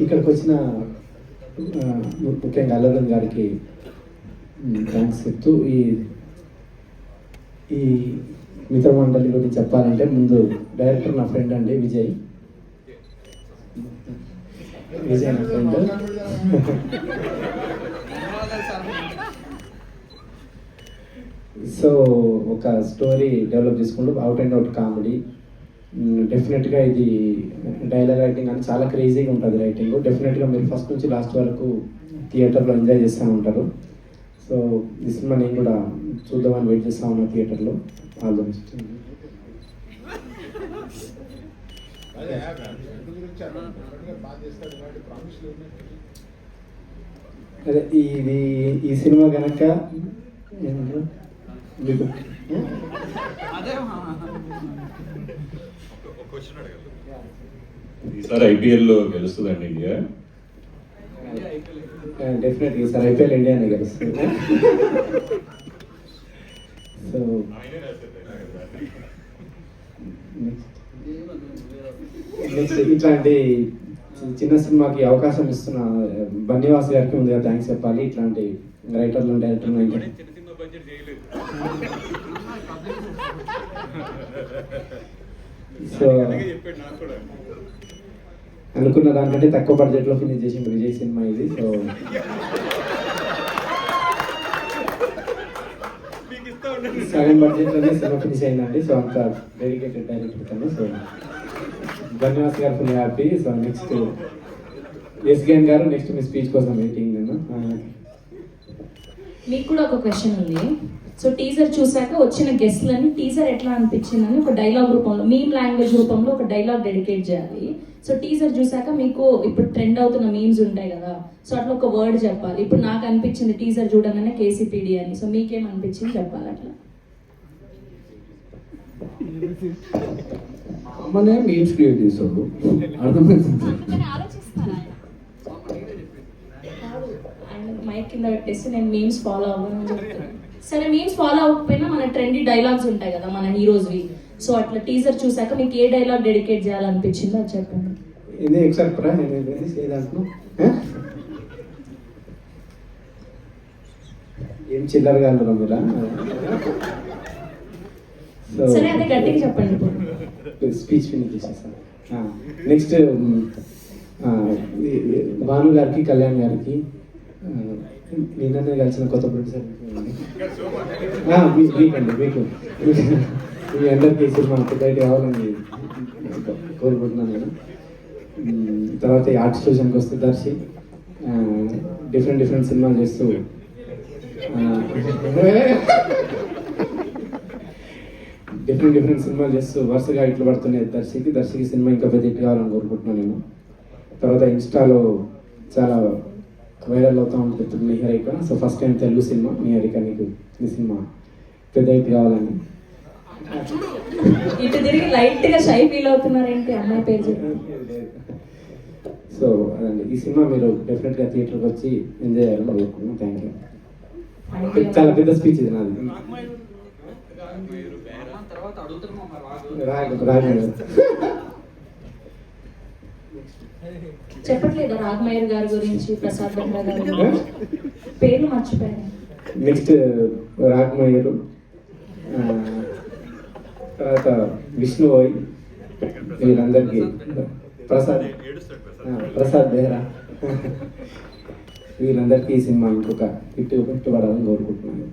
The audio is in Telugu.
ఇక్కడికి వచ్చిన ముఖ్యంగా అల్లవన్ గారికి థ్యాంక్స్ చెప్తూ ఈ మిత్ర మండలి గురించి చెప్పాలంటే ముందు డైరెక్టర్ నా ఫ్రెండ్ అండి విజయ్ నా ఫ్రెండ్. సో ఒక స్టోరీ డెవలప్ చేసుకుంటూ అవుట్ అండ్ అవుట్ కామెడీ. డెఫినెట్గా ఇది డైలాగ్ రైటింగ్ అని చాలా క్రేజీగా ఉంటుంది రైటింగ్. డెఫినెట్గా మీరు ఫస్ట్ నుంచి లాస్ట్ వరకు థియేటర్లో ఎంజాయ్ చేస్తూ ఉంటారు. సో ఈ సినిమా నేను కూడా చూద్దామని వెయిట్ చేస్తూ ఉన్నా థియేటర్లో. All the best. అదే ఇది ఈ సినిమా కనుక మీకు ఈసారి ఐపీఎల్ లో గెలుస్తుందండి ఇండియా. డెఫినెట్గా ఈసారి ఐపీఎల్ ఇండియానే గెలుస్తుంది. సో నెక్స్ట్ ఇట్లాంటి చిన్న సినిమాకి అవకాశం ఇస్తున్న బన్నివాస్ గారికి ముందుగా థ్యాంక్స్ చెప్పాలి. ఇట్లాంటి రైటర్లు డైరెక్టర్లు సో అనుకున్న దానికంటే తక్కువ బడ్జెట్లో ఫినిష్ చేసిన విజయ్ సినిమా ఇది. సో సగం బడ్జెట్లోనే సినిమా ఫినిష్ అయిందండి. సో అంత డెడికేటెడ్ డైరెక్టర్ తను. సో ధన్యవాద్ గారు ఫుల్ హ్యాపీ. సో నెక్స్ట్ ఎస్గేన్ గారు నెక్స్ట్ మీ స్పీచ్ కోసం వెయిటింగ్. నేను మీకు కూడా ఒక క్వశ్చన్ ఉంది. సో టీజర్ చూసాక వచ్చిన గెస్ట్లని టీజర్ ఎట్లా అనిపించిందని ఒక డైలాగ్ రూపంలో, మీమ్ లాంగ్వేజ్ రూపంలో ఒక డైలాగ్ డెడికేట్ చేయాలి. సో టీజర్ చూసాక మీకు ఇప్పుడు ట్రెండ్ అవుతున్న మీమ్స్ ఉంటాయి కదా, సో అట్లా ఒక వర్డ్ చెప్పాలి. ఇప్పుడు నాకు అనిపించింది టీజర్ చూడగానే కేసీపీడీ అని. సో మీకేం అనిపించింది చెప్పాలి అట్లా. అమ్మనే మీమ్స్ క్రియేట్ చేసాడు, అర్థమైంది. మైక్ కింద పెట్టేసి నేను మీమ్స్ ఫాలో అవ్వను చెప్తాను. సరే మీమ్స్ ఫాలో అవ్వకపోయినా మన ట్రెండీ డైలాగ్స్ ఉంటాయి కదా మన హీరోస్వి. సో అట్లా టీజర్ చూసాక మీకు ఏ డైలాగ్ డెడికేట్ చేయాలనిపించిందో అది చెప్పండి. ఇది ఎక్సెప్ట్ ఏం చిల్లరగా అన్నారు మీరు. సరే అదే గట్టిగా చెప్పండి. స్పీచ్ ఫినిష్ చేసేసాను. నెక్స్ట్ భాను గారికి, కళ్యాణ్ గారికి, నిన్ననే కలిసిన కొత్త ప్రొడ్యూసర్ మీకు మీ అందరికీ సినిమా పెద్ద కావాలని కోరుకుంటున్నాను నేను. తర్వాత ఈ ఆర్ట్ స్టేషన్కి వస్తే దర్శి డిఫరెంట్ సినిమాలు చేస్తూ డిఫరెంట్ సినిమాలు చేస్తూ వరుసగా ఇట్లు పడుతున్నాయి దర్శికి సినిమా ఇంకా పెద్ద హిట్ కావాలని కోరుకుంటున్నాను నేను. తర్వాత ఇన్స్టాలో చాలా వైరల్ అవుతా ఉంటుంది Niharika. So first time Telugu cinema Niharika, నీకు ఈ సినిమా పెద్ద హిట్ కావాలని. ఇటు తిరిగి లైట్ గా షై ఫీల్ అవుతున్నారేంటి అమ్మాయి పేరు? సో అదండి, ఈ సినిమా మీరు డెఫినెట్గా థియేటర్కి వచ్చి ఎంజాయ్ చేయాలని కోరుకుంటున్నాను. Thank you. చాలా పెద్ద స్పీచ్ ఇది నాది. చెప్పట్లేదా రాఘమయ్య గారి గురించి, ప్రసాద్ బెహ్రా గారి గురించి? పేర్లు మర్చిపోయాను. నెక్స్ట్ రాఘమయ్యరు, తర్వాత విష్ణువోయ్, వీళ్ళందరికీ ప్రసాద్ బెహ్రా వీళ్ళందరికీ ఈ సినిమా ఇంకొక హిట్ పడాలని కోరుకుంటున్నాను.